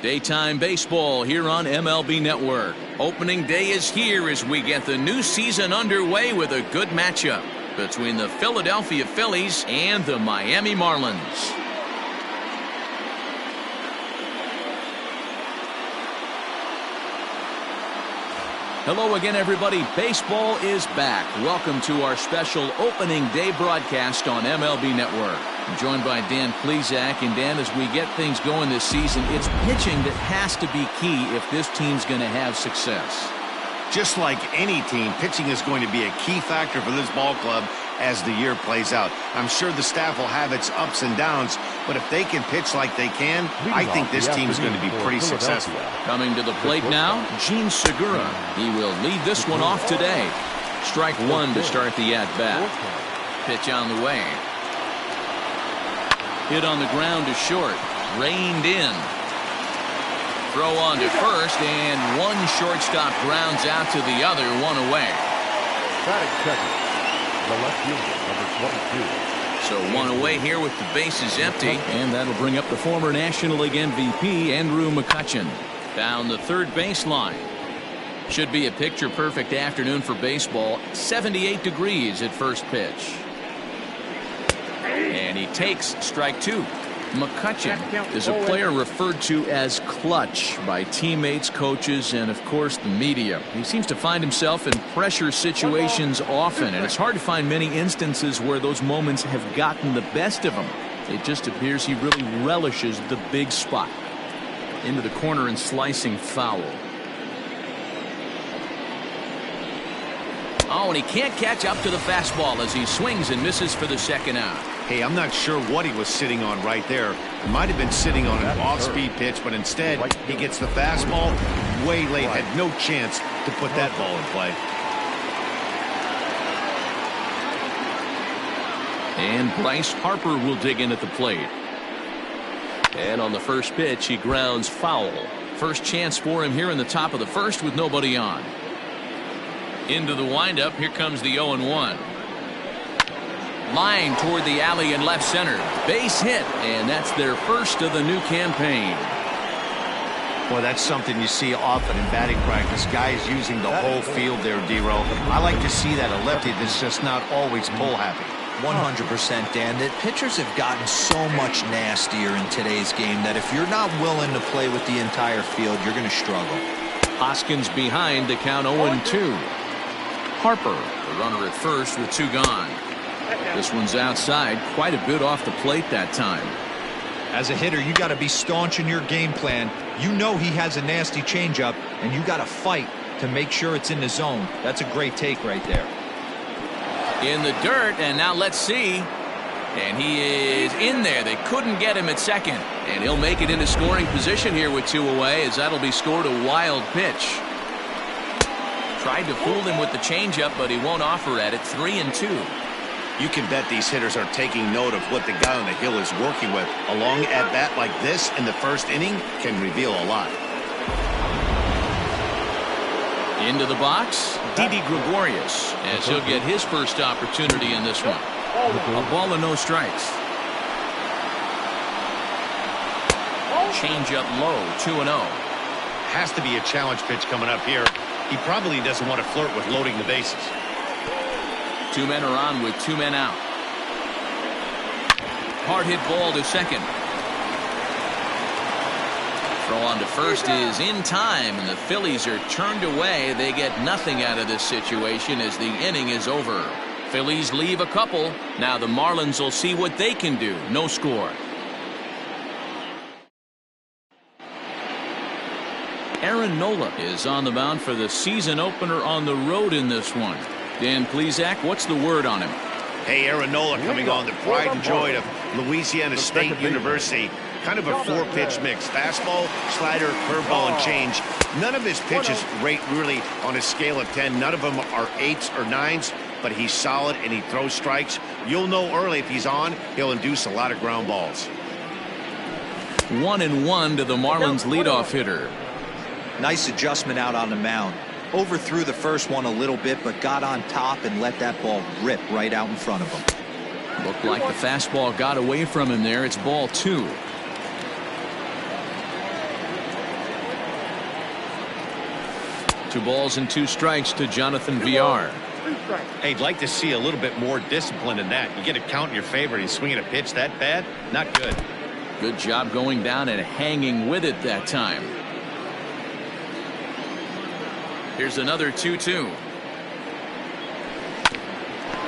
Daytime baseball here on MLB Network. Opening day is here as we get the new season underway with a good matchup between the Philadelphia Phillies and the Miami Marlins. Hello again, everybody. Baseball is back. Welcome to our special opening day broadcast on MLB Network. I'm joined by Dan Plesac. And Dan, as we get things going this season, it's pitching that has to be key if this team's going to have success. Just like any team, pitching is going to be a key factor for this ball club as the year plays out. I'm sure the staff will have its ups and downs, but if they can pitch like they can, I think this team is going to be pretty successful. Coming to the plate now, Gene Segura. He will lead this one off today. Strike one to start the at-bat. Pitch on the way. Hit on the ground to short. Reined in. Throw on to first, and one shortstop grounds out to the other, one away. The left fielder, number 22. So one away here with the bases empty, and that'll bring up the former National League MVP Andrew McCutchen down the third baseline. Should be a picture-perfect afternoon for baseball. 78 degrees at first pitch. And he takes strike two. McCutchen is a player referred to as clutch by teammates, coaches, and of course the media. He seems to find himself in pressure situations often, and it's hard to find many instances where those moments have gotten the best of him. It just appears he really relishes the big spot. Into the corner and slicing foul. Oh, and he can't catch up to the fastball as he swings and misses for the second out. Hey, I'm not sure what he was sitting on right there. He might have been sitting on an off-speed pitch, but instead he gets the fastball way late. Had no chance to put that ball in play. And Bryce Harper will dig in at the plate. And on the first pitch, he grounds foul. First chance for him here in the top of the first with nobody on. Into the windup, here comes the 0-1. Line toward the alley in left center. Base hit, and that's their first of the new campaign. Well, that's something you see often in batting practice. Guys using the whole field there, D-Row. I like to see that. A lefty that's just not always pull happy. 100%, Dan. That pitchers have gotten so much nastier in today's game that if you're not willing to play with the entire field, you're going to struggle. Hoskins behind to count 0-2. Harper, the runner at first with two gone. This one's outside, quite a bit off the plate that time. As a hitter, you got to be staunch in your game plan. You know he has a nasty changeup, and you got to fight to make sure it's in the zone. That's a great take right there. In the dirt, and now let's see. And he is in there. They couldn't get him at second. And he'll make it into scoring position here with two away, as that'll be scored a wild pitch. Tried to fool him with the changeup, but he won't offer at it. 3-2. You can bet these hitters are taking note of what the guy on the hill is working with. A long at-bat like this in the first inning can reveal a lot. Into the box, Didi Gregorius, as he'll get his first opportunity in this one. A ball and no strikes. Change up low, 2-0. Has to be a challenge pitch coming up here. He probably doesn't want to flirt with loading the bases. Two men are on with two men out. Hard hit ball to second. Throw on to first is in time, and the Phillies are turned away. They get nothing out of this situation as the inning is over. Phillies leave a couple. Now the Marlins will see what they can do. No score. Aaron Nola is on the mound for the season opener on the road in this one. Dan Plesac, what's the word on him? Hey, Aaron Nola coming on, the pride and joy of Louisiana State University. Kind of a four-pitch mix. Fastball, slider, curveball, and change. None of his pitches rate really on a scale of 10. None of them are 8s or 9s, but he's solid and he throws strikes. You'll know early if he's on, he'll induce a lot of ground balls. 1-1 to the Marlins leadoff hitter. Nice adjustment out on the mound. Overthrew the first one a little bit, but got on top and let that ball rip right out in front of him. Looked like the fastball got away from him there. It's ball 2. 2 balls and 2 strikes to Jonathan VR. Hey, I'd like to see a little bit more discipline in that. You get a count in your favor and he's swinging a pitch that bad? Not good. Good job going down and hanging with it that time. Here's another 2-2.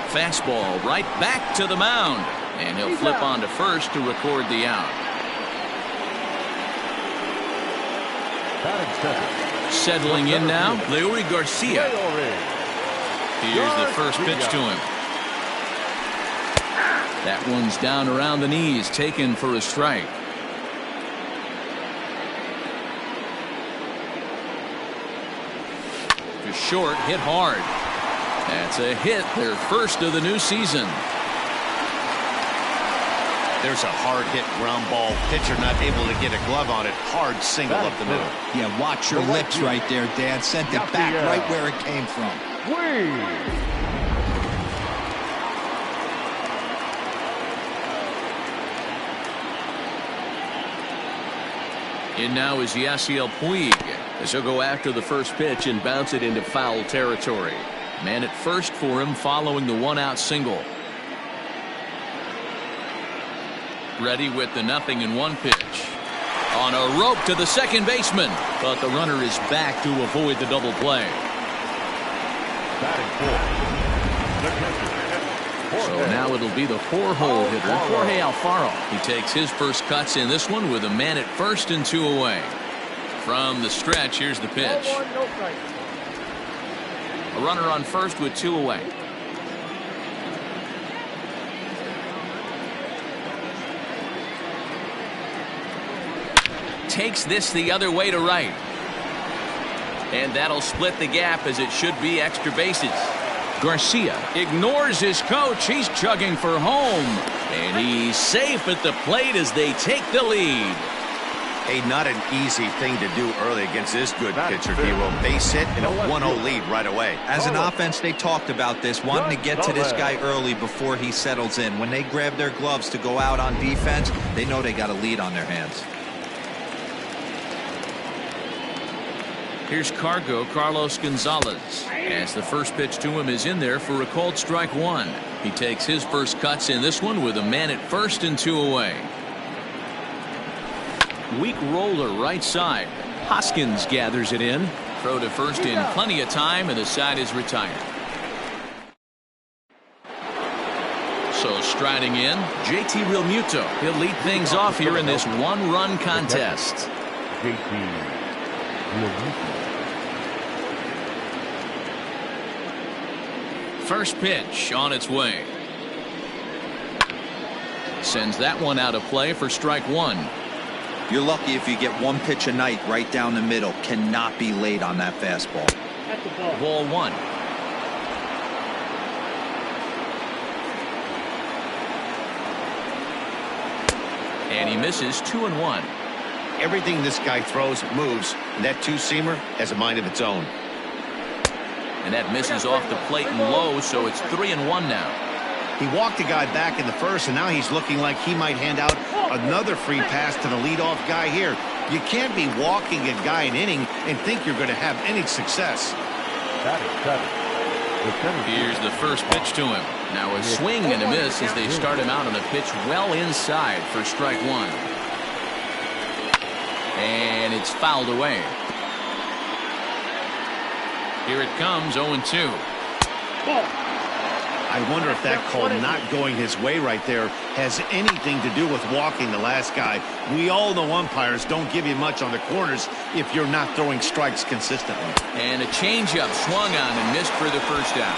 Fastball right back to the mound. And he'll flip on to first to record the out. Settling in now, Leury Garcia. Here's the first pitch to him. That one's down around the knees, taken for a strike. To short, hit hard. That's a hit, their first of the new season. There's a hard hit ground ball. Pitcher not able to get a glove on it. Hard single up the middle. Yeah, watch your lips right there, Dan. Sent it back right where it came from. In now is Yasiel Puig, as he'll go after the first pitch and bounce it into foul territory. Man at first for him following the 1-out single. Ready with the 0-1 pitch. On a rope to the second baseman, but the runner is back to avoid the double play. So now it'll be the 4-hole hitter, Jorge Alfaro. He takes his first cuts in this one with a man at first and 2 away. From the stretch, here's the pitch. A runner on first with 2 away. Takes this the other way to right. And that'll split the gap, as it should be extra bases. Garcia ignores his coach. He's chugging for home. And he's safe at the plate as they take the lead. Hey, not an easy thing to do early against this good pitcher, D-Roll. Base hit and a 1-0 lead right away. As an offense, they talked about this, wanting to get to this guy early before he settles in. When they grab their gloves to go out on defense, they know they got a lead on their hands. Here's Carlos Gonzalez, as the first pitch to him is in there for a called strike 1. He takes his first cuts in this one with a man at first and 2 away. Weak roller right side. Hoskins gathers it in. Throw to first in plenty of time, and the side is retired. So striding in, JT Realmuto. He'll lead things off here in this 1-run contest. First pitch on its way. Sends that one out of play for strike 1. You're lucky if you get 1 pitch a night right down the middle. Cannot be late on that fastball. Ball 1. And he misses 2-1. Everything this guy throws moves, and that 2-seamer has a mind of its own. And that misses off the plate and low, so it's 3-1 now. He walked a guy back in the first, and now he's looking like he might hand out another free pass to the leadoff guy here. You can't be walking a guy an inning and think you're going to have any success. Here's the first pitch to him. Now a swing and a miss as they start him out on a pitch well inside for strike 1. And it's fouled away. Here it comes, 0-2. I wonder if that call not going his way right there has anything to do with walking the last guy. We all know umpires don't give you much on the corners if you're not throwing strikes consistently. And a changeup swung on and missed for the first out.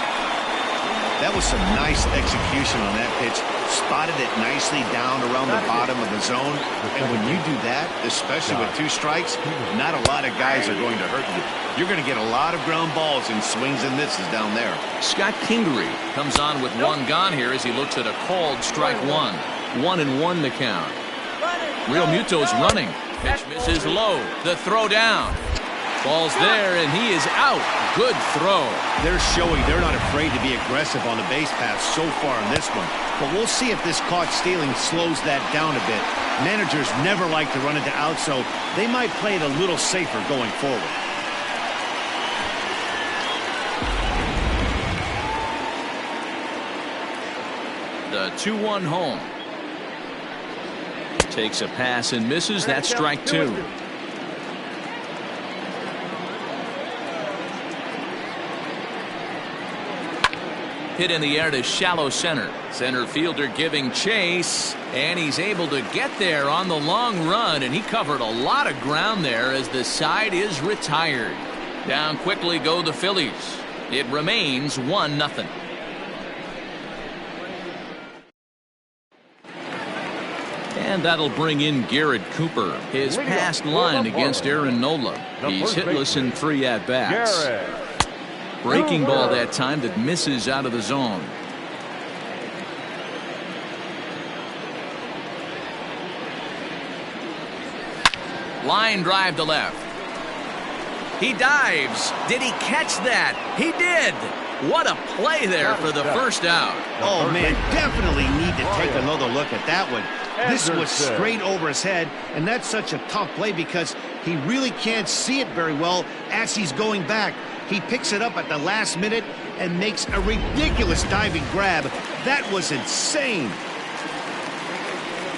That was some nice execution on that pitch. Spotted it nicely down around the bottom of the zone. And when you do that, especially with 2 strikes, not a lot of guys are going to hurt you. You're going to get a lot of ground balls and swings and misses down there. Scott Kingery comes on with 1 gone here as he looks at a called strike 1. 1-1 the count. Realmuto's running. Pitch misses low. The throw down. Ball's there, and he is out. Good throw. They're showing they're not afraid to be aggressive on the base pass so far in this one. But we'll see if this caught stealing slows that down a bit. Managers never like to run into outs, so they might play it a little safer going forward. The 2-1 home. Takes a pass and misses. That's strike 2. Hit in the air to shallow center. Center fielder giving chase, and he's able to get there on the long run, and he covered a lot of ground there as the side is retired. Down quickly go the Phillies. It remains 1-0. And that'll bring in Garrett Cooper. His past line against Aaron Nola. He's hitless in 3 at-bats. Breaking ball that time that misses out of the zone. Line drive to left. He dives. Did he catch that? He did. What a play there for the first out. Oh, man, definitely need to take another look at that one. This was straight over his head, and that's such a tough play because he really can't see it very well as he's going back. He picks it up at the last minute and makes a ridiculous diving grab. That was insane.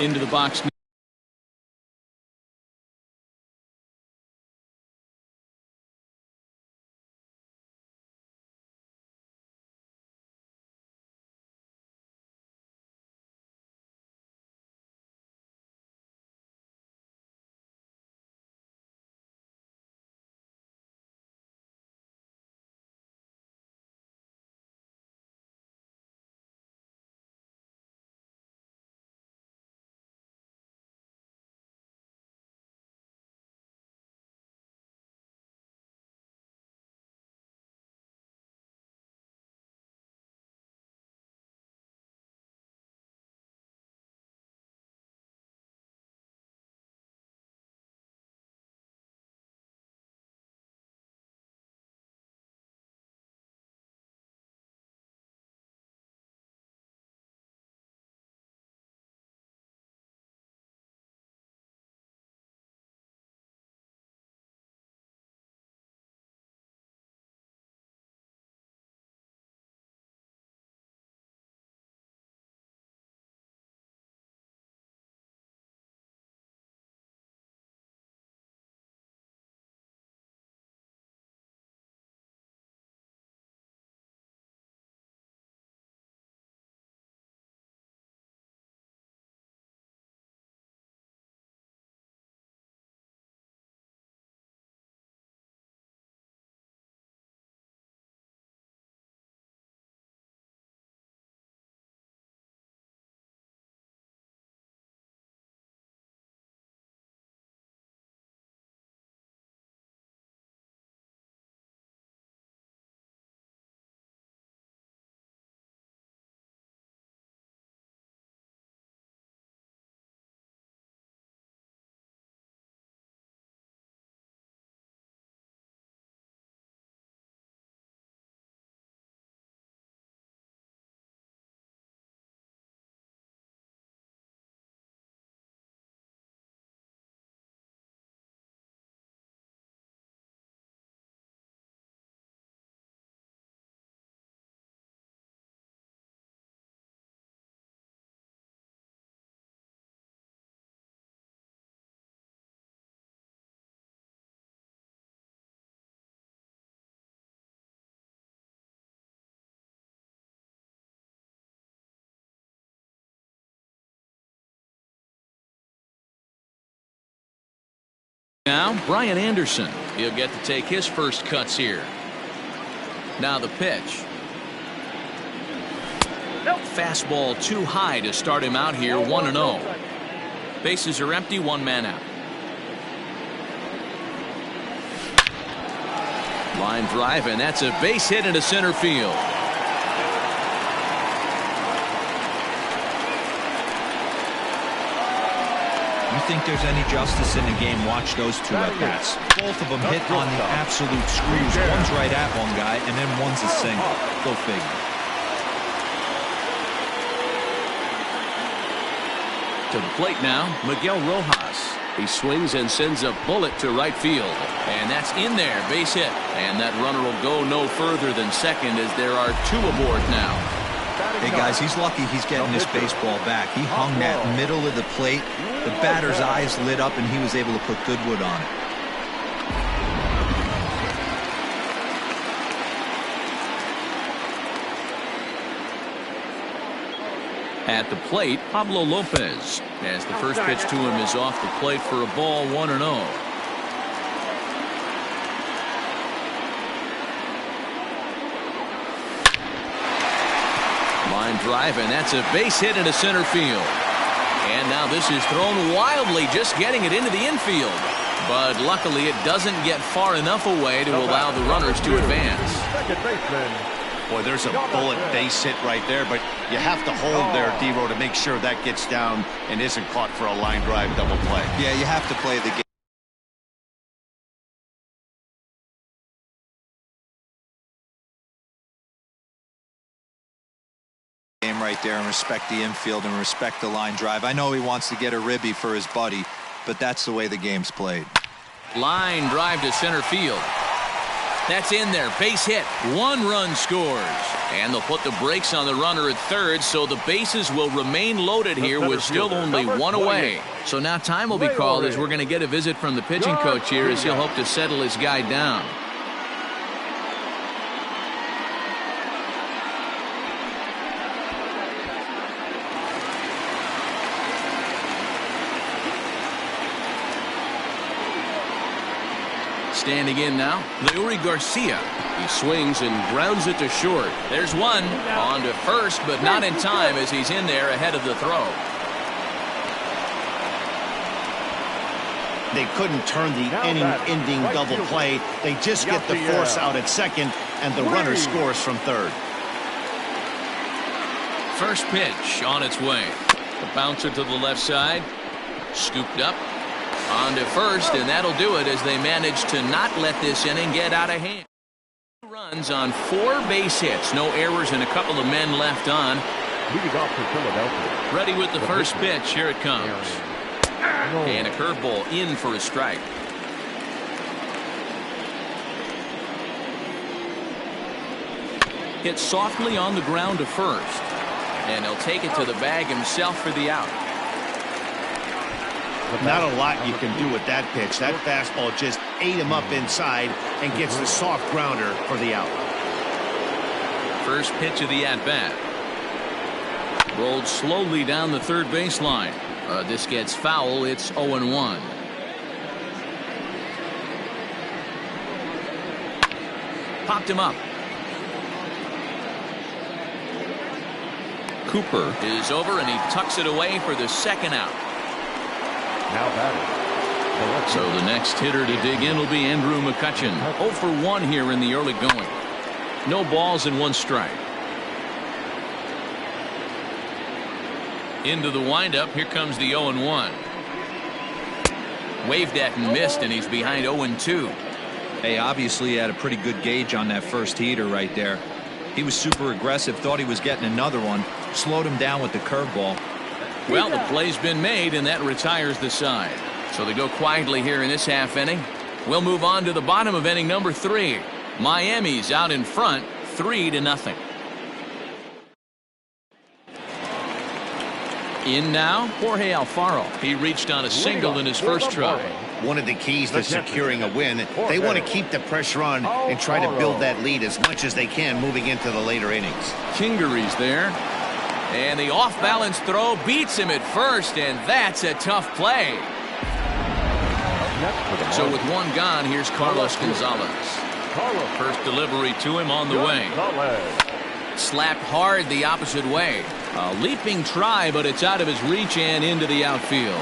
Into the box. Now, Brian Anderson. He'll get to take his first cuts here. Now the pitch. Fastball too high to start him out here, 1-0. Bases are empty, 1 man out. Line drive, and that's a base hit into center field. You think there's any justice in the game? Watch those 2 at-bats. Both of them hit on the absolute screws. One's right at one guy, and then one's a single. Go figure. To the plate now, Miguel Rojas. He swings and sends a bullet to right field. And that's in there, base hit. And that runner will go no further than second as there are 2 aboard now. Hey, guys, he's lucky he's getting this baseball back. He hung that middle of the plate. The batter's eyes lit up, and he was able to put good wood on it. At the plate, Pablo Lopez, as the first pitch to him is off the plate for a ball, 1-0. Line drive, and that's a base hit into center field. And now this is thrown wildly, just getting it into the infield. But luckily it doesn't get far enough away to allow the runners to advance. Second baseman. Boy, there's a bullet base hit right there, but you have to hold there, D-Row, to make sure that gets down and isn't caught for a line drive double play. Yeah, you have to play the game right there and respect the infield and respect the line drive. I know he wants to get a ribby for his buddy, but that's the way the game's played. Line drive to center field. That's in there. Base hit. 1 run scores. And they'll put the brakes on the runner at third, so the bases will remain loaded here with still only 1 away. So now time will be called as we're going to get a visit from the pitching coach here as he'll hope to settle his guy down. Standing in now, Leury Garcia. He swings and grounds it to short. There's one. On to first, but not in time as he's in there ahead of the throw. They couldn't turn the inning-ending double play. They just get the force out at second, and the runner scores from third. First pitch on its way. The bouncer to the left side. Scooped up. On to first, and that'll do it as they manage to not let this inning get out of hand. Runs on 4 base hits. No errors and a couple of men left on. Leading off for Philadelphia. Ready with the first pitch. Here it comes. And a curveball in for a strike. Hit softly on the ground to first. And he'll take it to the bag himself for the out. Not a lot you can do with that pitch. That fastball just ate him up inside and gets the soft grounder for the out. First pitch of the at-bat. Rolled slowly down the third baseline. This gets foul. It's 0-1. Popped him up. Cooper is over, and he tucks it away for the second out. Now batting. So the next hitter to dig in will be Andrew McCutchen. 0 for 1 here in the early going. No balls and 1 strike. Into the windup. Here comes the 0-1. Waved at and missed, and he's behind 0-2. Hey, obviously he had a pretty good gauge on that first heater right there. He was super aggressive, thought he was getting another one, slowed him down with the curveball. Well, the play's been made, and that retires the side. So they go quietly here in this half inning. We'll move on to the bottom of inning number 3. Miami's out in front, 3-0. In now, Jorge Alfaro. He reached on a single in his first try. One of the keys to securing a win, they want to keep the pressure on and try to build that lead as much as they can moving into the later innings. Kingery's there. And the off-balance throw beats him at first, and that's a tough play. So with 1 gone, here's Carlos Gonzalez. First delivery to him on the way. Slapped hard the opposite way. A leaping try, but it's out of his reach and into the outfield.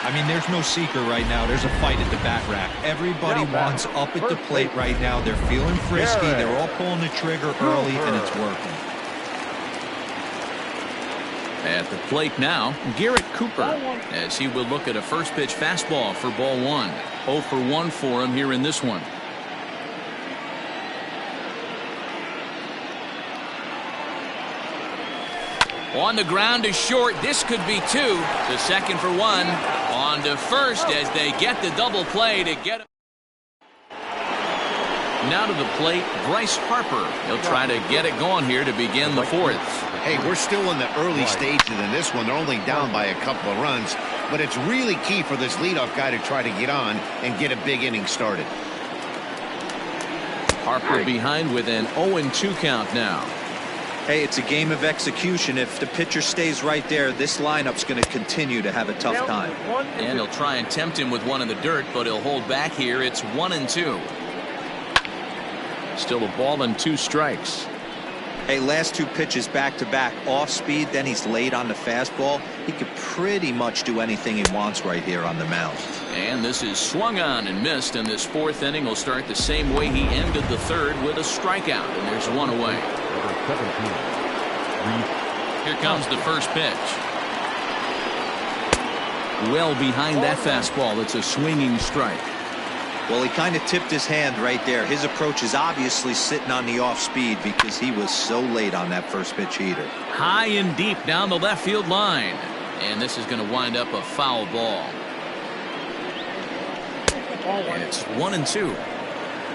I mean, there's no secret right now. There's a fight at the bat rack. Everybody wants up at the plate right now. They're feeling frisky. They're all pulling the trigger early, and it's working. At the plate now, Garrett Cooper, as he will look at a first pitch fastball for ball 1. 0 for 1 for him here in this one. On the ground to short. This could be 2. The second for 1. On to first as they get the double play to get him. Now to the plate, Bryce Harper. He'll try to get it going here to begin the fourth. Hey, we're still in the early stages in this one. They're only down by a couple of runs, but it's really key for this leadoff guy to try to get on and get a big inning started. Harper behind with an 0-2 count now. Hey, it's a game of execution. If the pitcher stays right there, this lineup's going to continue to have a tough time. And he'll try and tempt him with one in the dirt, but he'll hold back here. It's 1-2. Still a ball and 2 strikes. Hey, last 2 pitches back-to-back off speed, then he's late on the fastball. He could pretty much do anything he wants right here on the mound. And this is swung on and missed, and this 4th inning will start the same way he ended the 3rd with a strikeout, and there's 1 away. Here comes the first pitch. Well behind that fastball. It's a swinging strike. Well, he kind of tipped his hand right there. His approach is obviously sitting on the off speed because he was so late on that first pitch heater. High and deep down the left field line. And this is going to wind up a foul ball. And it's 1-2.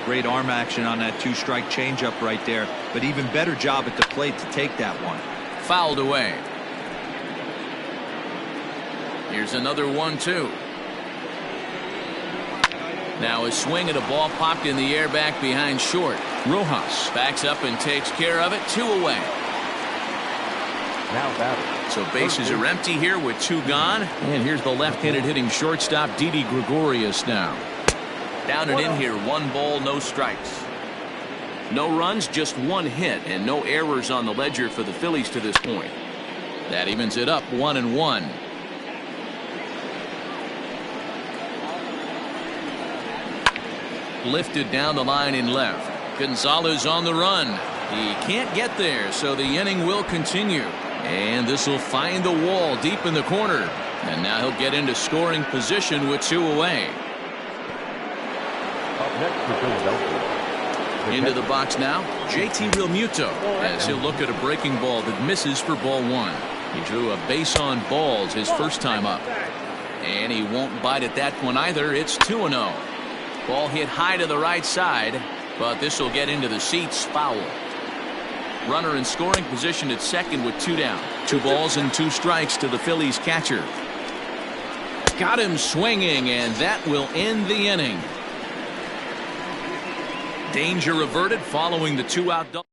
Great arm action on that 2-strike changeup right there, but even better job at the plate to take that one. Fouled away. Here's another 1-2. Now a swing at a ball popped in the air back behind short. Rojas backs up and takes care of it. 2 away. Now batting. So bases are empty here with 2 gone. And here's the left-handed hitting shortstop Didi Gregorius now. Down and in here, 1 ball, no strikes. No runs, just 1 hit, and no errors on the ledger for the Phillies to this point. That evens it up 1-1. Lifted down the line in left. Gonzalez on the run. He can't get there, so the inning will continue. And this will find the wall deep in the corner. And now he'll get into scoring position with 2 away. Up next for Philadelphia. Into the box now, JT Realmuto, as he'll look at a breaking ball that misses for ball 1. He drew a base on balls his first time up. And he won't bite at that one either. It's 2-0. Ball hit high to the right side, but this will get into the seats. Foul. Runner in scoring position at second with 2 down. 2 balls and 2 strikes to the Phillies catcher. Got him swinging, and that will end the inning. Danger averted following the 2-out double.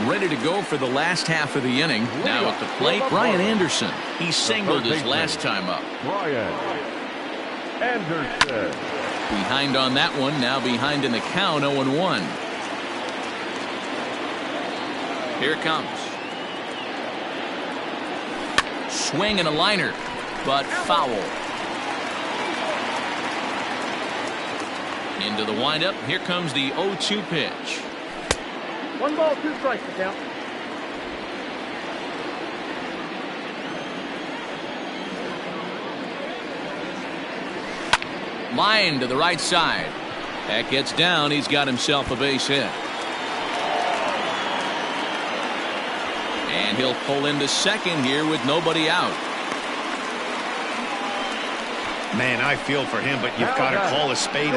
Ready to go for the last half of the inning. Now at the plate, Brian Anderson. He singled his last time up. Brian Anderson. Behind on that one, now behind in the count, 0-1. Here it comes. Swing and a liner, but foul. Into the windup. Here comes the 0-2 pitch. 1 ball, 2 strikes to count. Line to the right side. That gets down. He's got himself a base hit. And he'll pull into second here with nobody out. Man, I feel for him, but you've got to call a spade,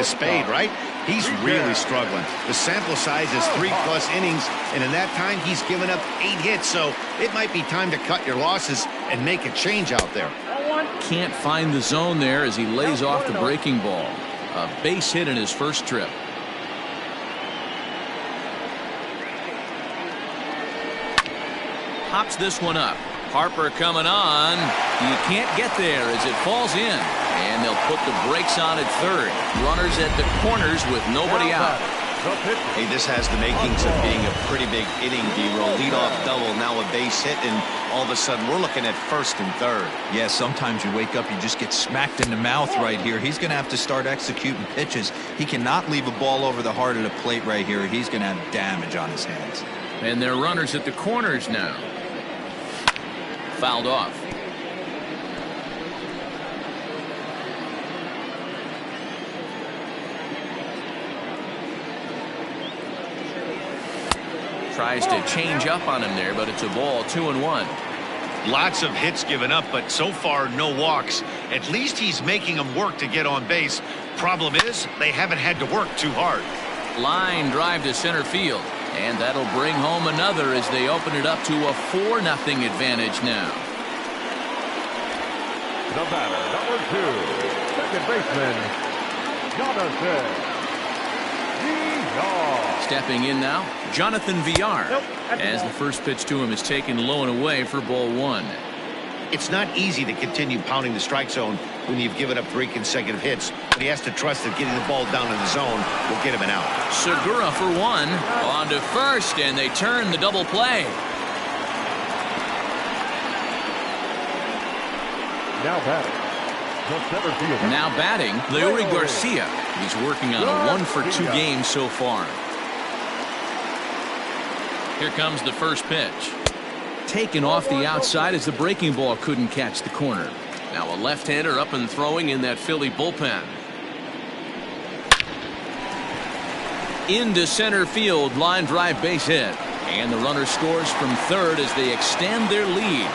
right? He's really struggling. The sample size is 3+ innings, and in that time he's given up 8 hits, so it might be time to cut your losses and make a change out there. Can't find the zone there as he lays off the breaking ball. A base hit in his first trip. Pops this one up. Harper coming on. You can't get there as it falls in. And they'll put the brakes on at third. Runners at the corners with nobody out. Hey, this has the makings of being a pretty big inning, D-roll. Leadoff double, now a base hit, and all of a sudden we're looking at first and third. Yeah, sometimes you wake up, you just get smacked in the mouth right here. He's going to have to start executing pitches. He cannot leave a ball over the heart of the plate right here. He's going to have damage on his hands. And they're runners at the corners now. Fouled off. Tries to change up on him there, but it's a ball. 2-1. Lots of hits given up, but so far no walks. At least he's making them work to get on base. Problem is, they haven't had to work too hard. Line drive to center field. And that'll bring home another as they open it up to a 4-0 advantage now. The batter, number 2, second baseman, Jonathan. Stepping in now, Jonathan Villar. As the first pitch to him is taken low and away for ball 1. It's not easy to continue pounding the strike zone when you've given up 3 consecutive hits, but he has to trust that getting the ball down in the zone will get him an out. Segura for 1, on to first, and they turn the double play. Now batting. Now batting, Leury Garcia. He's working on a 1-for-2 game so far. Here comes the first pitch. Taken off the outside as the breaking ball couldn't catch the corner. Now a left-hander up and throwing in that Philly bullpen. Into center field, line drive base hit. And the runner scores from third as they extend their lead.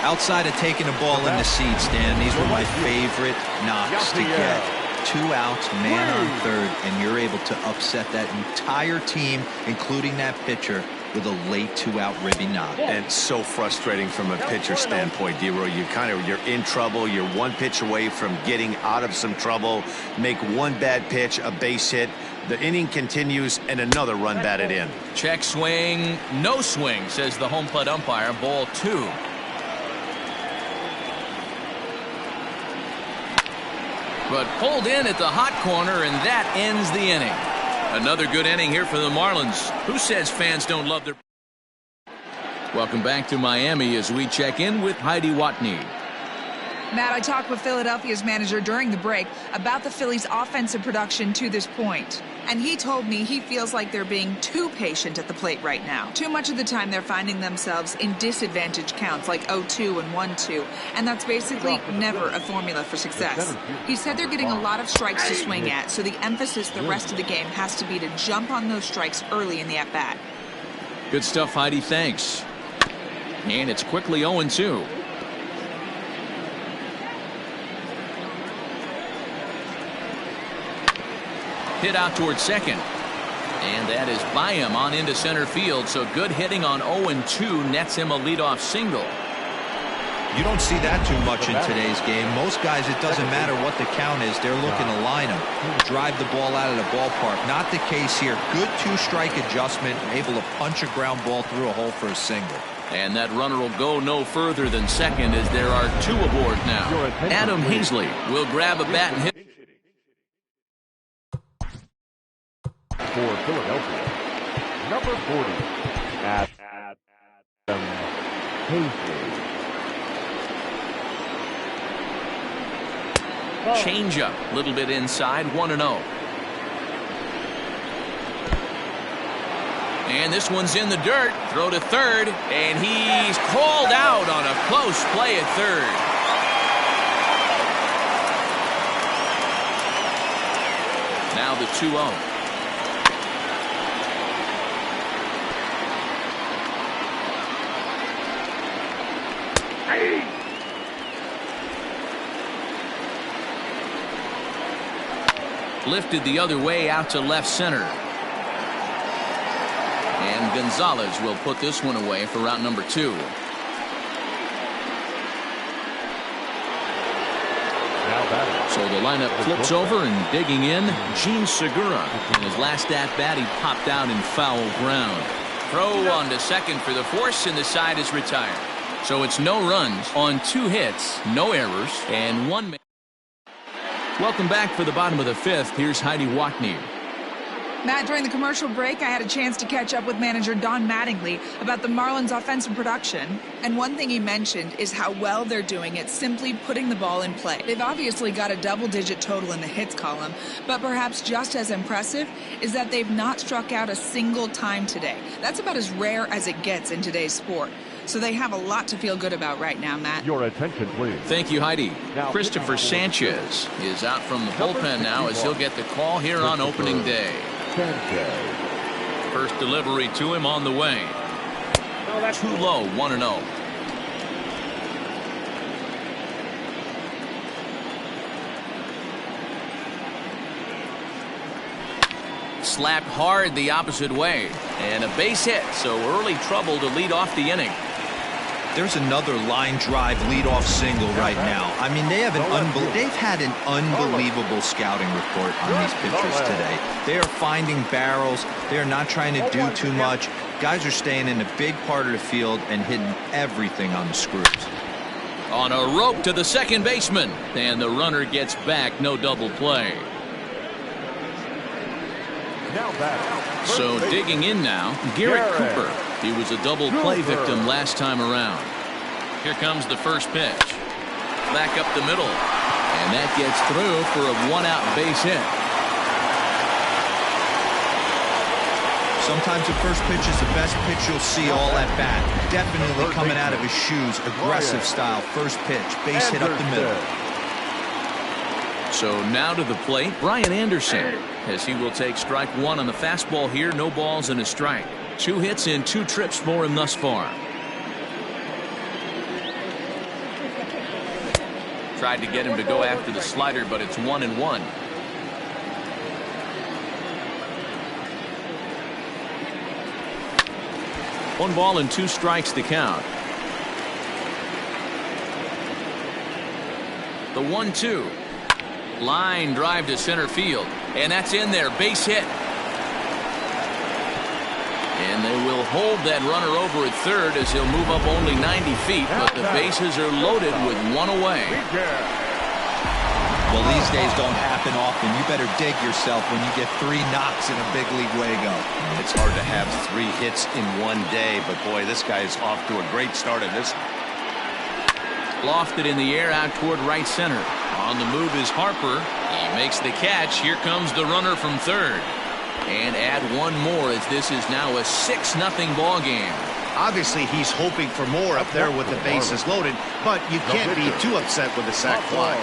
Outside of taking the ball in the seats, Dan, these were my favorite knocks to get. 2 outs, man on third, and you're able to upset that entire team, including that pitcher, with a late 2-out ribby knock. And so frustrating from a pitcher standpoint, D-Roy. You're in trouble. You're 1 pitch away from getting out of some trouble. Make 1 bad pitch, a base hit. The inning continues, and another run batted in. Check swing, no swing, says the home plate umpire. Ball 2. But pulled in at the hot corner, and that ends the inning. Another good inning here for the Marlins. Who says fans don't love their... Welcome back to Miami as we check in with Heidi Watney. Matt, I talked with Philadelphia's manager during the break about the Phillies' offensive production to this point. And he told me he feels like they're being too patient at the plate right now. Too much of the time they're finding themselves in disadvantaged counts like 0-2 and 1-2. And that's basically never a formula for success. He said they're getting a lot of strikes to swing at, so the emphasis the rest of the game has to be to jump on those strikes early in the at-bat. Good stuff, Heidi. Thanks. And it's quickly 0-2. Hit out towards second. And that is by him on into center field. So good hitting on 0-2 nets him a leadoff single. You don't see that too much in today's game. Most guys, it doesn't matter what the count is. They're looking to line them, drive the ball out of the ballpark. Not the case here. Good 2-strike adjustment, able to punch a ground ball through a hole for a single. And that runner will go no further than second as there are 2 aboard now. Adam Hazley will grab a bat and hit. For Philadelphia, number 40, Adam Hazley. Changeup, a little bit inside, 1-0. And this one's in the dirt. Throw to third, and he's called out on a close play at third. Now the 2-0. Lifted the other way out to left center. And Gonzalez will put this one away for route number 2. So the lineup flips over, and digging in, Gene Segura. In his last at-bat, he popped out in foul ground. Throw on to second for the force, and the side is retired. So it's no runs on 2 hits, no errors, and 1 man. Welcome back for the bottom of the 5th. Here's Heidi Watney. Matt, during the commercial break, I had a chance to catch up with manager Don Mattingly about the Marlins' offensive production. And one thing he mentioned is how well they're doing at simply putting the ball in play. They've obviously got a double-digit total in the hits column, but perhaps just as impressive is that they've not struck out a single time today. That's about as rare as it gets in today's sport. So they have a lot to feel good about right now, Matt. Your attention, please. Thank you, Heidi. Christopher Sanchez is out from the bullpen now as he'll get the call here on opening day. First delivery to him on the way. Too low, 1-0. Slapped hard the opposite way. And a base hit, so early trouble to lead off the inning. There's another line drive leadoff single right now. I mean, they've had an unbelievable scouting report on these pitchers today. They are finding barrels. They are not trying to do too much. Guys are staying in a big part of the field and hitting everything on the screws. On a rope to the second baseman, and the runner gets back. No double play. So digging in now, Garrett Cooper. He was a double play victim last time around. Here comes the first pitch. Back up the middle. And that gets through for a one-out base hit. Sometimes the first pitch is the best pitch you'll see all at bat. Definitely coming out of his shoes. Aggressive style. First pitch. Base hit up the middle. So now to the plate, Brian Anderson, as he will take strike one on the fastball here. No balls and a strike. 2 hits in 2 trips for him thus far. Tried to get him to go after the slider, but it's 1-1. One ball and 2 strikes to count. The 1-2. Line drive to center field, and that's in there. Base hit. And they will hold that runner over at third as he'll move up only 90 feet, but the bases are loaded with 1 away. Well, these days don't happen often. You better dig yourself when you get 3 knocks in a big league Wago. It's hard to have 3 hits in one day, but boy, this guy is off to a great start in this. Lofted in the air out toward right center. On the move is Harper. He makes the catch. Here comes the runner from third. And add 1 more as this is now a 6-0 ball game. Obviously, he's hoping for more up there with the bases loaded, but you can't be too upset with a sac fly.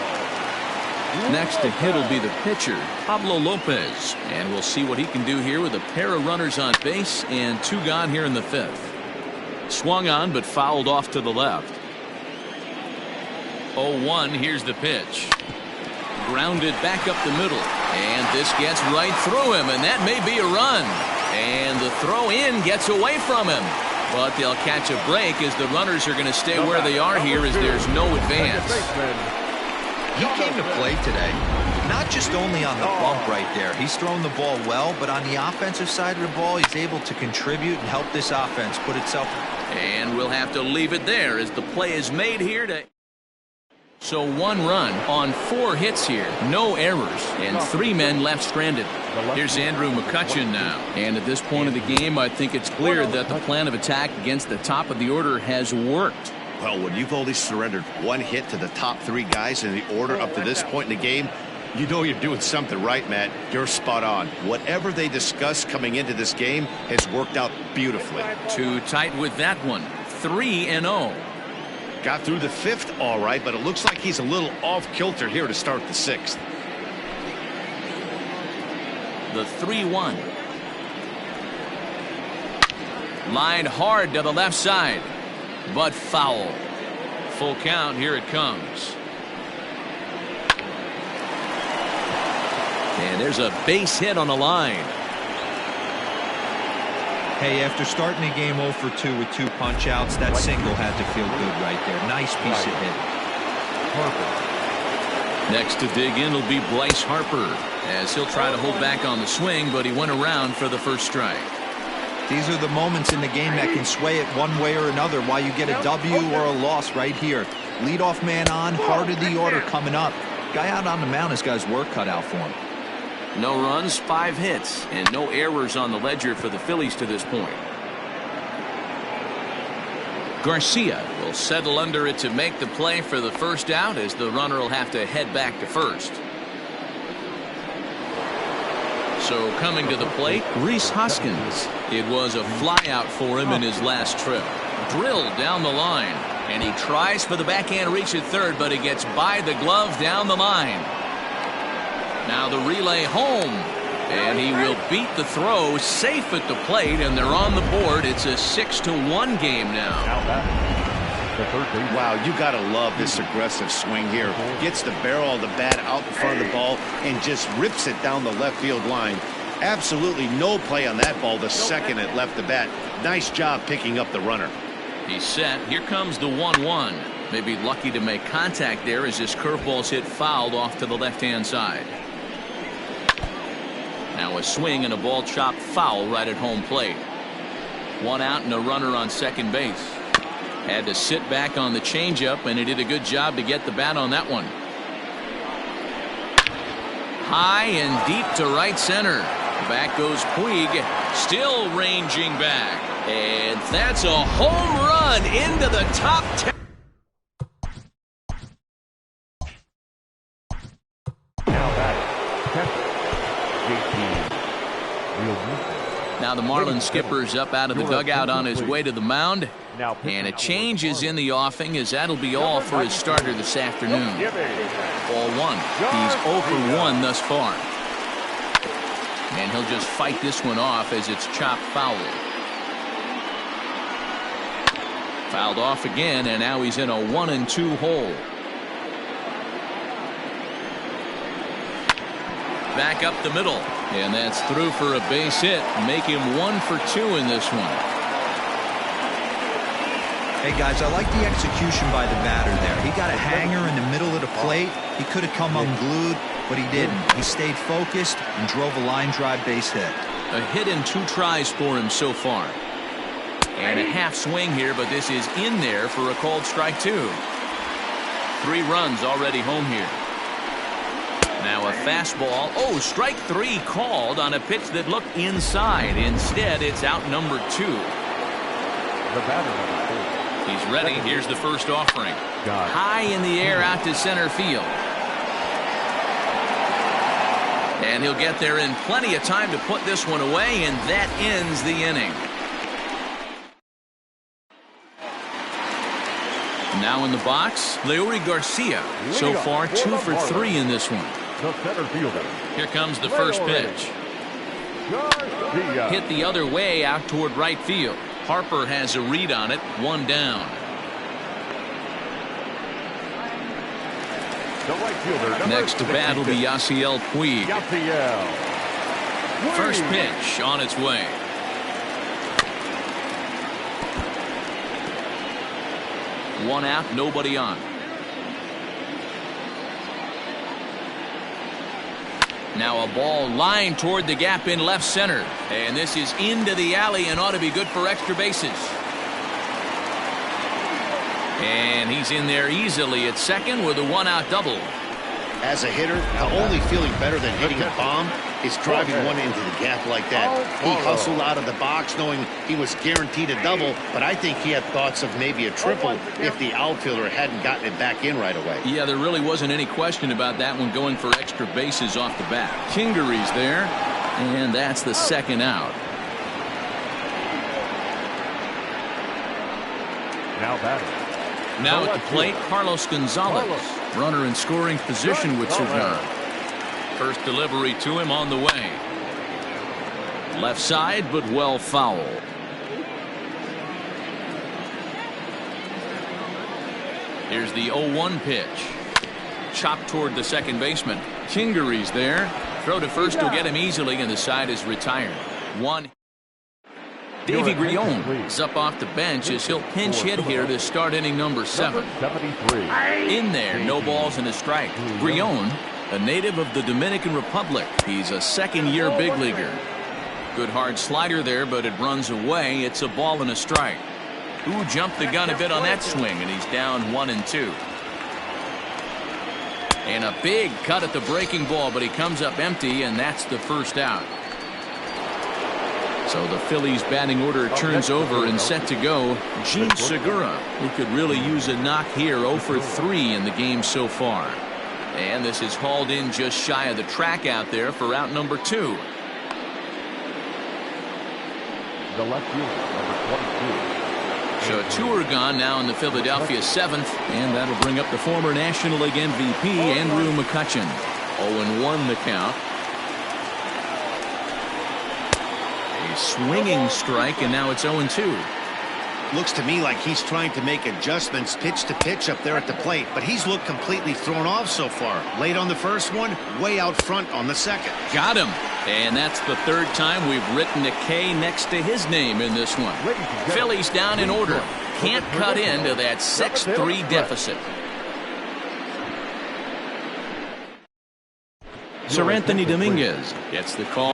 Next to hit will be the pitcher, Pablo Lopez. And we'll see what he can do here with a pair of runners on base and 2 gone here in the 5th. Swung on but fouled off to the left. 0-1. Here's the pitch. Grounded back up the middle. And this gets right through him, and that may be a run. And the throw in gets away from him. But they'll catch a break as the runners are going to stay where they are here as there's no advance. He came to play today, not just only on the bump right there. He's thrown the ball well, but on the offensive side of the ball, he's able to contribute and help this offense put itself. And we'll have to leave it there as the play is made here to. So 1 run on 4 hits here, no errors, and 3 men left stranded. Here's Andrew McCutchen now. And at this point of the game, I think it's clear that the plan of attack against the top of the order has worked. Well, when you've only surrendered 1 hit to the top 3 guys in the order up to this point in the game, you know you're doing something right, Matt. You're spot on. Whatever they discussed coming into this game has worked out beautifully. Too tight with that one. 3-0. Got through the 5th all right, but it looks like he's a little off kilter here to start the 6th. The 3-1. Lined hard to the left side, but foul. Full count. Here it comes. And there's a base hit on the line. Hey, after starting the game 0 for 2 with 2 punch outs, that single had to feel good right there. Nice piece of hit. Next to dig in will be Bryce Harper, as he'll try to hold back on the swing, but he went around for the first strike. These are the moments in the game that can sway it one way or another, why you get a W or a loss right here. Leadoff man on, heart of the order coming up. Guy out on the mound has got his work cut out for him. No runs, 5 hits, and no errors on the ledger for the Phillies to this point. Garcia will settle under it to make the play for the first out, as the runner will have to head back to first. So coming to the plate, Rhys Hoskins. It was a flyout for him in his last trip. Drilled down the line, and he tries for the backhand reach at third, but he gets by the glove down the line. Now the relay home, and he will beat the throw safe at the plate, and they're on the board. It's a 6-1 game now. Wow, you got to love this aggressive swing here. Gets the barrel of the bat out in front of the ball and just rips it down the left field line. Absolutely no play on that ball the second it left the bat. Nice job picking up the runner. He's set. Here comes the 1-1. Maybe lucky to make contact there as his curveball's hit fouled off to the left-hand side. Now a swing and a ball chopped foul right at home plate. One out and a runner on second base. Had to sit back on the changeup, and he did a good job to get the bat on that one. High and deep to right center. Back goes Puig, still ranging back. And that's a home run into the top 10. Now the Marlins skipper's up out of the dugout on his way to the mound. And a change is in the offing, as that'll be all for his starter this afternoon. Ball one. He's 0 for 1 thus far. And he'll just fight this one off as it's chopped foul. Fouled off again, and now he's in a 1-2 hole. Back up the middle, and that's through for a base hit. Make him 1 for 2 in this one. Hey guys, I like the execution by the batter there. He got a hanger in the middle of the plate. He could have come unglued, but he didn't. He stayed focused and drove a line drive base hit. A hit and 2 tries for him so far. And a half swing here, but this is in there for a called strike 2. 3 runs already home here. Now a fastball. Oh, strike 3 called on a pitch that looked inside. Instead, it's out number 2. The batter number 4. He's ready. Here's the first offering. High in the air out to center field. And he'll get there in plenty of time to put this one away, and that ends the inning. Now in the box, Leury Garcia. So far 2 for 3 in this one. The center fielder. Here comes the first pitch. Hit the other way out toward right field. Harper has a read on it. 1 down. The right fielder. Next to bat will be Yasiel Puig. First pitch on its way. One out, nobody on. Now a ball lined toward the gap in left center. And this is into the alley and ought to be good for extra bases. And he's in there easily at second with a 1-out double. As a hitter, the only feeling better than hitting a bomb is driving one into the gap like that. He hustled out of the box knowing he was guaranteed a double, but I think he had thoughts of maybe a triple if the outfielder hadn't gotten it back in right away. Yeah, there really wasn't any question about that one going for extra bases off the bat. Kingery's there, and that's the second out. Now batting. Now at the plate, Carlos Gonzalez. Runner in scoring position with 2 down. First delivery to him on the way. Left side, but well foul. Here's the 0-1 pitch. Chopped toward the second baseman. Kingery's there. Throw to first will get him easily, and the side is retired. 1. Davy Grion is up off the bench as he'll pinch hit here to start inning number 7. 73. In there, no balls and a strike. Grion, a native of the Dominican Republic. He's a second-year big leaguer. Good hard slider there, but it runs away. It's a ball and a strike. Ooh, jumped the gun a bit on that swing, and he's down 1-2. And a big cut at the breaking ball, but he comes up empty, and that's the first out. So the Phillies batting order turns over and set to go. Gene Segura, who could really use a knock here, 0 for 3 in the game so far. And this is hauled in just shy of the track out there for out number 2. The left fielder, number 22. So 2 are gone now in the Philadelphia 7th, and that'll bring up the former National League MVP, Andrew McCutchen. 0-1 the count. Swinging strike, and now it's 0-2. Looks to me like he's trying to make adjustments pitch to pitch up there at the plate, but he's looked completely thrown off so far. Late on the first one, way out front on the second. Got him, And that's the third time we've written a K next to his name in this one. Phillies down in order. Can't cut into that 6-3 deficit. Sir Anthony Dominguez gets the call.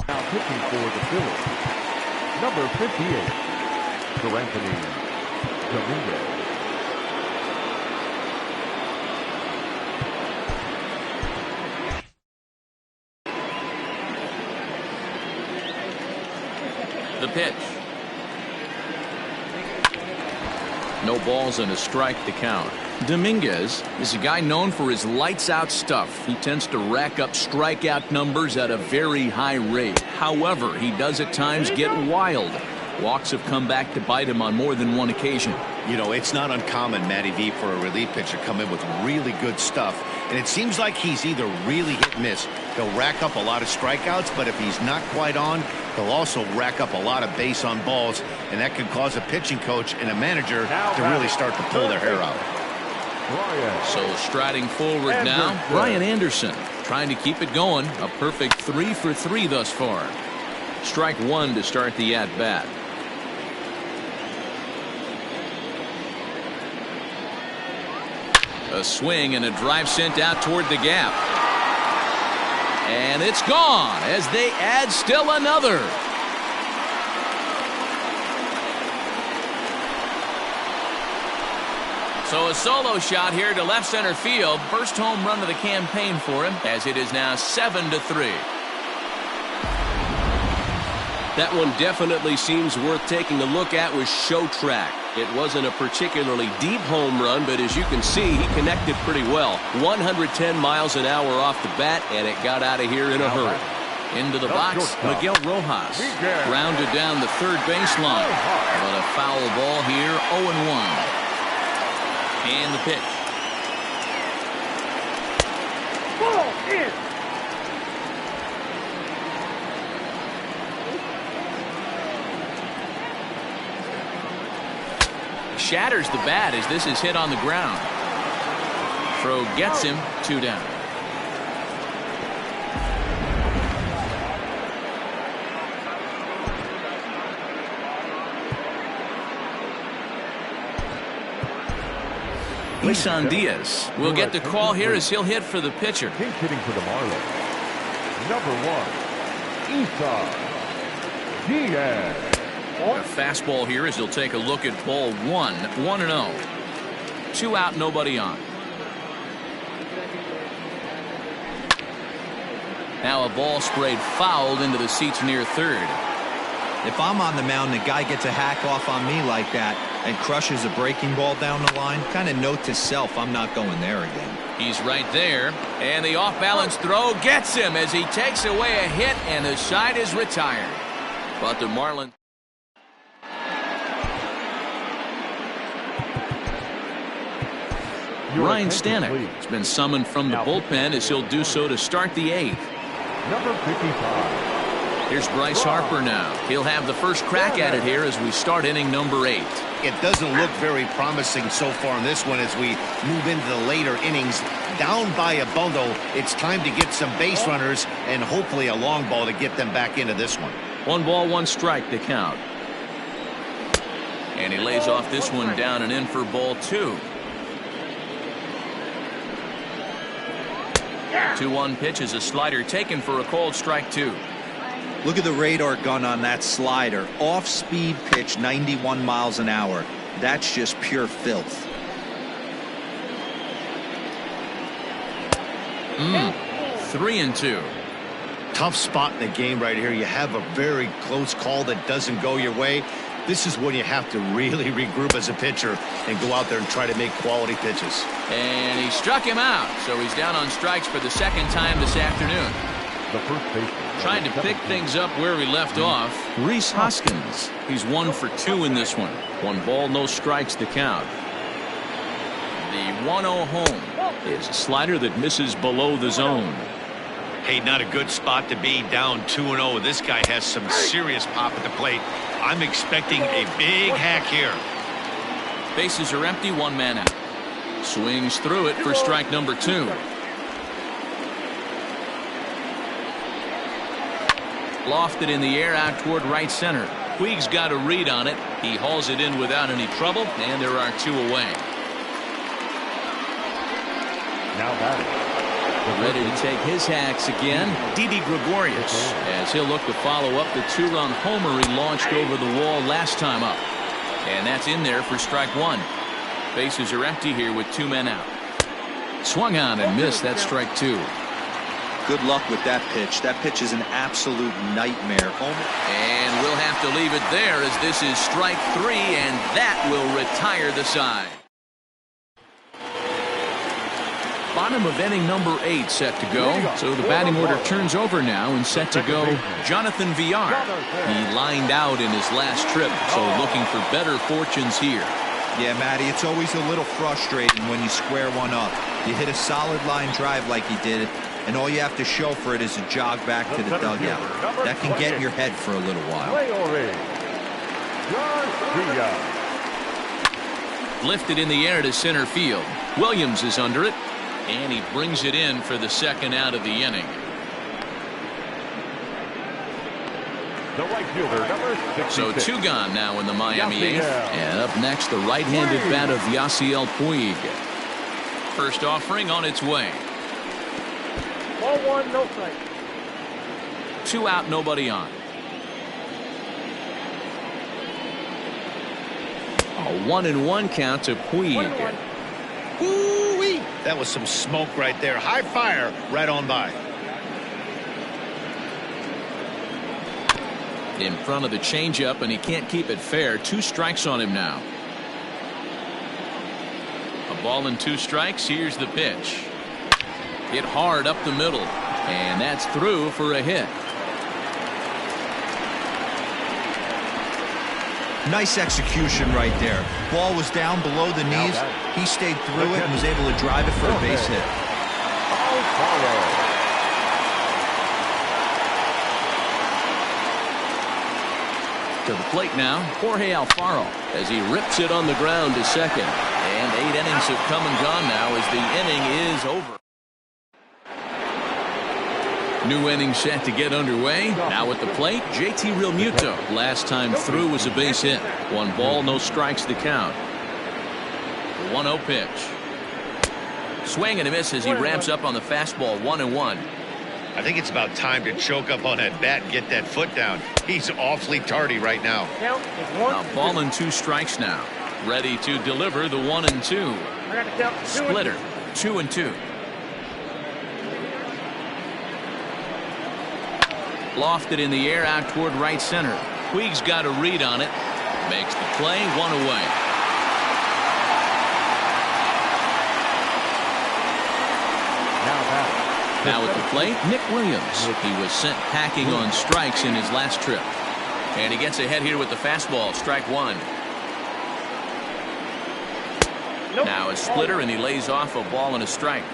Now pitching for the Phillies, number 58, Sir Anthony Dominguez. The pitch. No balls and a strike to count. Dominguez is a guy known for his lights-out stuff. He tends to rack up strikeout numbers at a very high rate. However, he does at times get wild. Walks have come back to bite him on more than one occasion. You know, it's not uncommon, Matty V, for a relief pitcher to come in with really good stuff. And it seems like he's either really hit and miss. He'll rack up a lot of strikeouts, but if he's not quite on, he'll also rack up a lot of base on balls. And that could cause a pitching coach and a manager to really start to pull their hair out. So striding forward now, Brian Anderson trying to keep it going. A perfect 3 for 3 thus far. Strike one to start the at-bat. A swing and a drive sent out toward the gap. And it's gone as they add still another. So a solo shot here to left center field. First home run of the campaign for him, as it is now 7-3. That one definitely seems worth taking a look at with Show Track. It wasn't a particularly deep home run, but as you can see, he connected pretty well. 110 miles an hour off the bat, and it got out of here in a hurry. Into the box, Miguel Rojas. Grounded down the third baseline. But a foul ball here, 0-1. And the pitch. Ball in. Shatters the bat as this is hit on the ground. Throw gets him, 2 down. Isan Diaz will get the call here as he'll hit for the pitcher. He's hitting for the Marlins, number 1, Isan Diaz. A fastball here as he'll take a look at ball 1, 1-0. 2 out, nobody on. Now a ball sprayed fouled into the seats near third. If I'm on the mound, the guy gets a hack off on me like that and crushes a breaking ball down the line, kind of note to self, I'm not going there again. He's right there, and the off-balance throw gets him as he takes away a hit, and the side is retired. But the Marlins. Ryan Stanek has been summoned from the bullpen as he'll do so to start the 8th. Number 55. Here's Bryce Harper now. He'll have the first crack at it here as we start inning number 8. It doesn't look very promising so far in this one as we move into the later innings. Down by a bundle, it's time to get some base runners and hopefully a long ball to get them back into this one. 1 ball, 1 strike to count. And he lays off this one down and in for ball 2. 2-1 pitch is a slider taken for a called strike 2. Look at the radar gun on that slider. Off-speed pitch, 91 miles an hour. That's just pure filth. 3-2. Tough spot in the game right here. You have a very close call that doesn't go your way. This is when you have to really regroup as a pitcher and go out there and try to make quality pitches. And he struck him out, so he's down on strikes for the second time this afternoon. The first baseman. Trying to pick things up where we left off, Rhys Hoskins. He's 1 for 2 in this one. 1 ball, no strikes to count. The 1-0 home is a slider that misses below the zone. Hey, not a good spot to be, down 2-0. This guy has some serious pop at the plate. I'm expecting a big hack here. Bases are empty, 1 man out. Swings through it for strike number 2. Lofted in the air out toward right center. Puig's got a read on it. He hauls it in without any trouble, and there are 2 away. Now batting. Ready to take his hacks again, Didi Gregorius, as he'll look to follow up the 2-run homer he launched over the wall last time up. And that's in there for strike 1. Bases are empty here with 2 men out. Swung on and missed. That's strike 2. Good luck with that pitch. That pitch is an absolute nightmare. And we'll have to leave it there as this is strike 3, and that will retire the side. Bottom of inning number 8 set to go. So the batting order turns over now and set to go Jonathan Villar. He lined out in his last trip, so looking for better fortunes here. Yeah, Matty, it's always a little frustrating when you square one up. You hit a solid line drive like he did, and all you have to show for it is a jog back to the dugout. That can get in your head for a little while. Lifted in the air to center field. Williams is under it, and he brings it in for the 2nd out of the inning. The right fielder, number 66. So 2 gone now in the Miami 8th. And up next, the right-handed bat of Yasiel Puig. First offering on its way. Ball 1, no strike. 2 out, nobody on. A 1-1 count to Puig. Ooh-wee. That was some smoke right there. High fire right on by. In front of the changeup, and he can't keep it fair. 2 strikes on him now. A ball and 2 strikes. Here's the pitch. Hit hard up the middle, and that's through for a hit. Nice execution right there. Ball was down below the knees. He stayed through it and was able to drive it for a base hit. To the plate now, Jorge Alfaro, as he rips it on the ground to second. And 8 innings have come and gone now as the inning is over. New inning set to get underway. Now at the plate, JT Realmuto. Last time through was a base hit. 1 ball, no strikes to count. The 1-0 pitch. Swing and a miss as he ramps up on the fastball. 1-1. I think it's about time to choke up on that bat and get that foot down. He's awfully tardy right now. A ball and 2 strikes now. Ready to deliver the 1-2. Splitter. 2-2. Lofted in the air out toward right center. Puig's got a read on it. Makes the play. 1 away. Now at the plate, Nick Williams. He was sent packing on strikes in his last trip. And he gets ahead here with the fastball. Strike 1. Now a splitter, and he lays off a ball and a strike.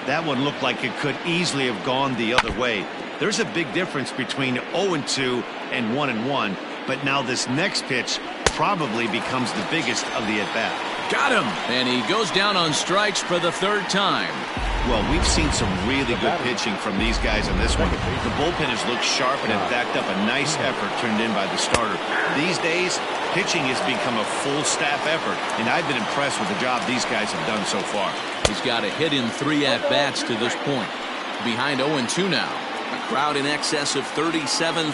That one looked like it could easily have gone the other way. There's a big difference between 0-2 and 1-1, but now this next pitch probably becomes the biggest of the at-bat. Got him! And he goes down on strikes for the 3rd time. Well, we've seen some really good pitching from these guys in this one. The bullpen has looked sharp and have backed up a nice effort turned in by the starter. These days, pitching has become a full staff effort, and I've been impressed with the job these guys have done so far. He's got a hit in 3 at-bats to this point. Behind 0-2 now. A crowd in excess of 37,000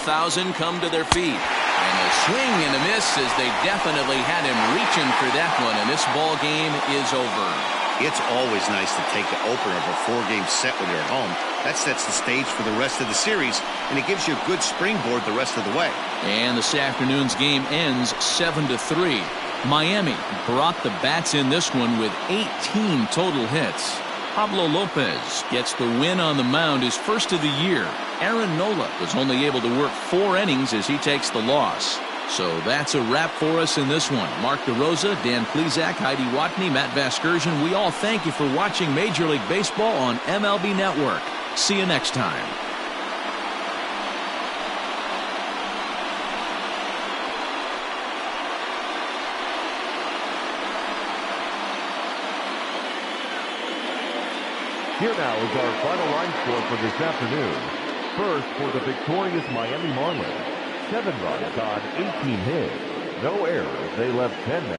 come to their feet. And a swing and a miss as they definitely had him reaching for that one, and this ball game is over. It's always nice to take the opener of a 4-game set when you're at home. That sets the stage for the rest of the series, and it gives you a good springboard the rest of the way. And this afternoon's game ends 7-3. Miami brought the bats in this one with 18 total hits. Pablo Lopez gets the win on the mound, his first of the year. Aaron Nola was only able to work 4 innings as he takes the loss. So that's a wrap for us in this one. Mark DeRosa, Dan Plesac, Heidi Watney, Matt Vasgersian, we all thank you for watching Major League Baseball on MLB Network. See you next time. Here now is our final line score for this afternoon. first for the victorious Miami Marlins. 7 runs on 18 hits. No errors. They left 10 men.